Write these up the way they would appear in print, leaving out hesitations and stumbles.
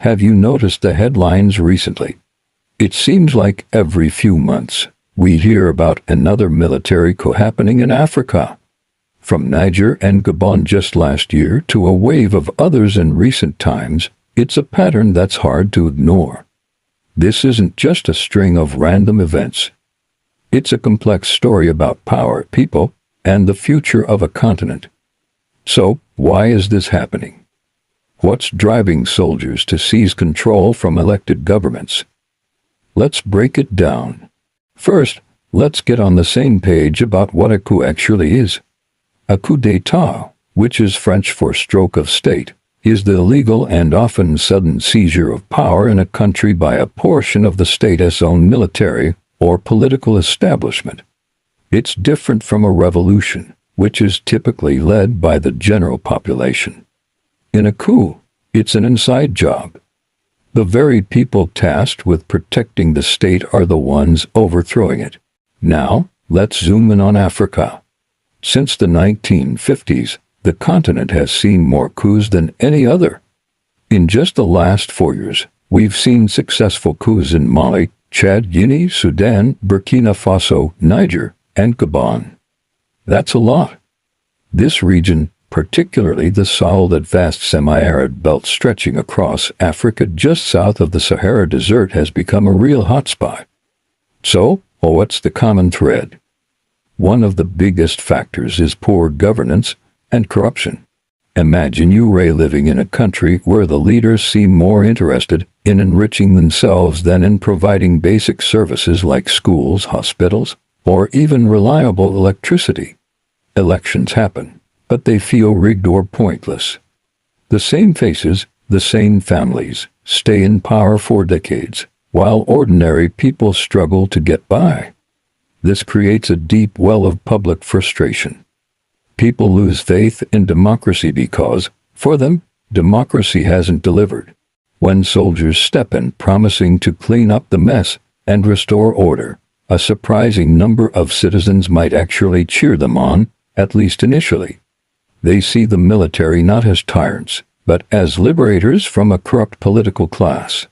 Have you noticed the headlines recently? It seems like every few months we hear about another military coup happening in Africa. From Niger and Gabon just last year to a wave of others in recent times, it's a pattern that's hard to ignore. This isn't just a string of random events. It's a complex story about power, people, and the future of a continent. So, why is this happening? What's driving soldiers to seize control from elected governments? Let's break it down. First, let's get on the same page about what a coup actually is. A coup d'état, which is French for stroke of state, is the illegal and often sudden seizure of power in a country by a portion of the state's own military or political establishment. It's different from a revolution, which is typically led by the general population. In a coup, it's an inside job. The very people tasked with protecting the state are the ones overthrowing it. Now, let's zoom in on Africa. Since the 1950s, the continent has seen more coups than any other. In just the last 4 years, we've seen successful coups in Mali, Chad, Guinea, Sudan, Burkina Faso, Niger, and Gabon. That's a lot. This region, particularly the Sahel, that vast semi-arid belt stretching across Africa just south of the Sahara Desert, has become a real hotspot. So, what's the common thread? One of the biggest factors is poor governance and corruption. Imagine you're living in a country where the leaders seem more interested in enriching themselves than in providing basic services like schools, hospitals, or even reliable electricity. Elections happen, but they feel rigged or pointless. The same faces, the same families, stay in power for decades, while ordinary people struggle to get by. This creates a deep well of public frustration. People lose faith in democracy because, for them, democracy hasn't delivered. When soldiers step in promising to clean up the mess and restore order, a surprising number of citizens might actually cheer them on, at least initially. They see the military not as tyrants, but as liberators from a corrupt political class.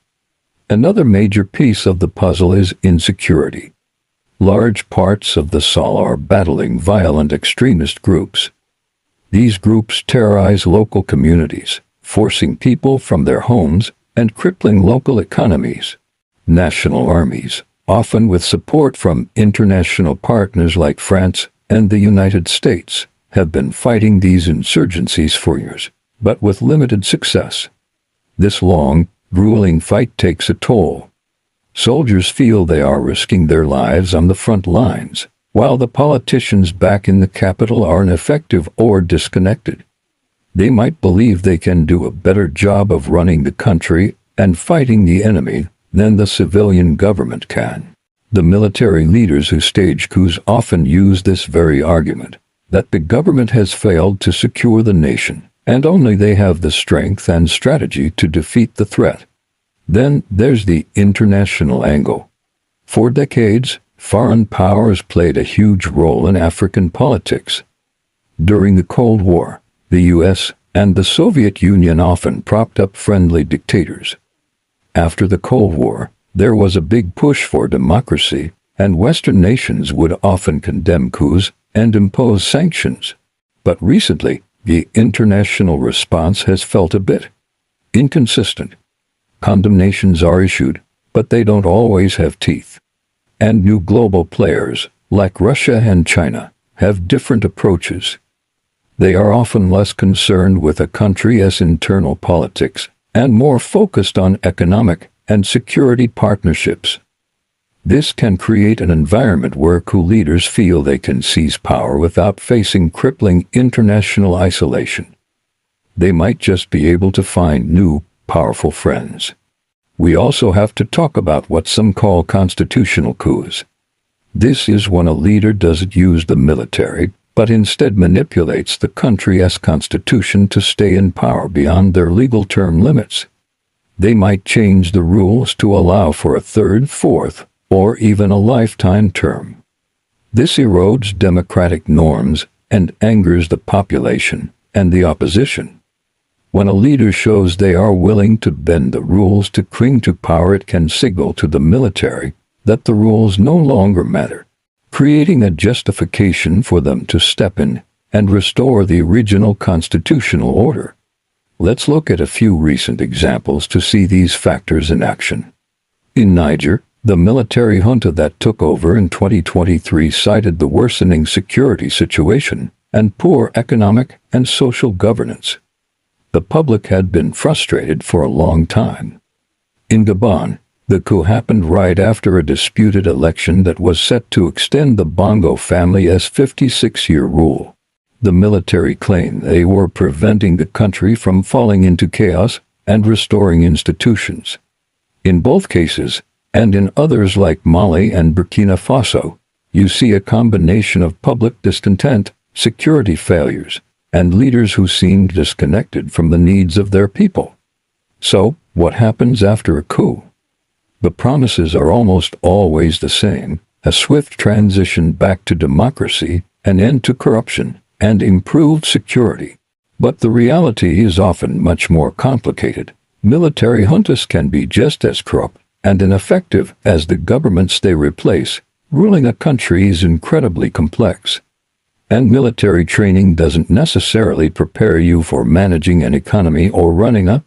Another major piece of the puzzle is insecurity. Large parts of the Sahel are battling violent extremist groups. These groups terrorize local communities, forcing people from their homes and crippling local economies. National armies, often with support from international partners like France and the United States, have been fighting these insurgencies for years, but with limited success. This long, grueling fight takes a toll. Soldiers feel they are risking their lives on the front lines, while the politicians back in the capital are ineffective or disconnected. They might believe they can do a better job of running the country and fighting the enemy than the civilian government can. The military leaders who stage coups often use this very argument, that the government has failed to secure the nation, and only they have the strength and strategy to defeat the threat. Then there's the international angle. For decades, foreign powers played a huge role in African politics. During the Cold War, the US and the Soviet Union often propped up friendly dictators. After the Cold War, there was a big push for democracy, and Western nations would often condemn coups and impose sanctions. But recently, the international response has felt a bit inconsistent. Condemnations are issued, but they don't always have teeth. And new global players, like Russia and China, have different approaches. They are often less concerned with a country's internal politics and more focused on economic and security partnerships. This can create an environment where coup leaders feel they can seize power without facing crippling international isolation. They might just be able to find new, powerful friends. We also have to talk about what some call constitutional coups. This is when a leader doesn't use the military, but instead manipulates the country's constitution to stay in power beyond their legal term limits. They might change the rules to allow for a third, fourth, or even a lifetime term. This erodes democratic norms and angers the population and the opposition. When a leader shows they are willing to bend the rules to cling to power, it can signal to the military that the rules no longer matter, creating a justification for them to step in and restore the original constitutional order. Let's look at a few recent examples to see these factors in action. In Niger, the military junta that took over in 2023 cited the worsening security situation and poor economic and social governance. The public had been frustrated for a long time. In Gabon, the coup happened right after a disputed election that was set to extend the Bongo family's 56-year rule. The military claimed they were preventing the country from falling into chaos and restoring institutions. In both cases, and in others like Mali and Burkina Faso, you see a combination of public discontent, security failures, and leaders who seemed disconnected from the needs of their people. So, what happens after a coup? The promises are almost always the same: a swift transition back to democracy, an end to corruption, and improved security. But the reality is often much more complicated. Military juntas can be just as corrupt and ineffective as the governments they replace. Ruling a country is incredibly complex. And military training doesn't necessarily prepare you for managing an economy or running a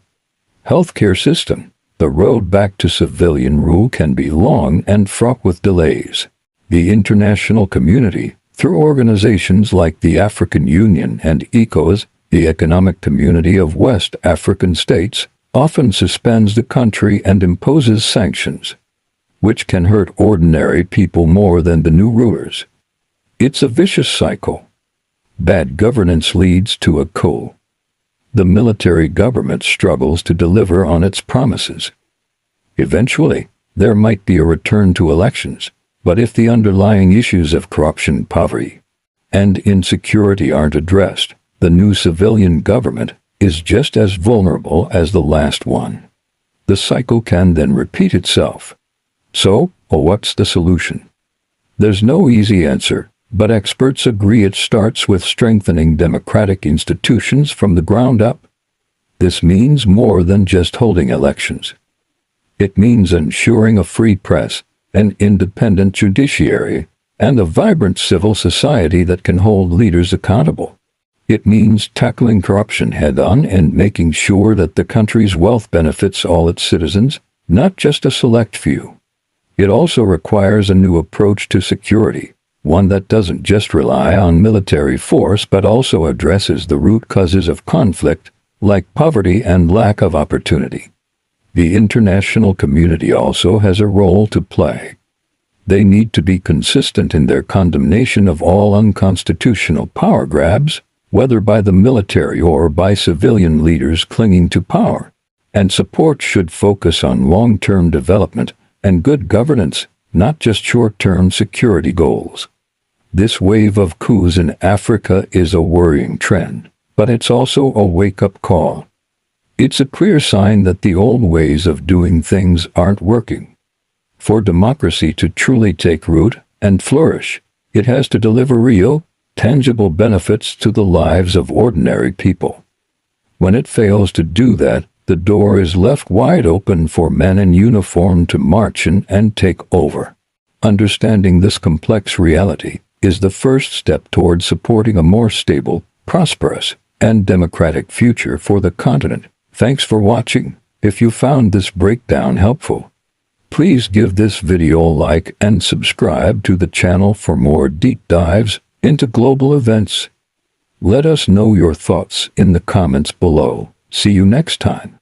healthcare system. The road back to civilian rule can be long and fraught with delays. The international community, through organizations like the African Union and ECOWAS, the Economic Community of West African States, often suspends the country and imposes sanctions, which can hurt ordinary people more than the new rulers. It's a vicious cycle. Bad governance leads to a coup. The military government struggles to deliver on its promises. Eventually, there might be a return to elections, but if the underlying issues of corruption, poverty, and insecurity aren't addressed, the new civilian government is just as vulnerable as the last one. The cycle can then repeat itself. So, what's the solution? There's no easy answer, but experts agree it starts with strengthening democratic institutions from the ground up. This means more than just holding elections. It means ensuring a free press, an independent judiciary, and a vibrant civil society that can hold leaders accountable. It means tackling corruption head-on and making sure that the country's wealth benefits all its citizens, not just a select few. It also requires a new approach to security, one that doesn't just rely on military force but also addresses the root causes of conflict, like poverty and lack of opportunity. The international community also has a role to play. They need to be consistent in their condemnation of all unconstitutional power grabs, whether by the military or by civilian leaders clinging to power. And support should focus on long-term development and good governance, not just short-term security goals. This wave of coups in Africa is a worrying trend, but it's also a wake-up call. It's a clear sign that the old ways of doing things aren't working. For democracy to truly take root and flourish, it has to deliver real, tangible benefits to the lives of ordinary people. When it fails to do that, the door is left wide open for men in uniform to march in and take over. Understanding this complex reality is the first step toward supporting a more stable, prosperous, and democratic future for the continent. Thanks for watching. If you found this breakdown helpful, please give this video a like and subscribe to the channel for more deep dives into global events. Let us know your thoughts in the comments below. See you next time.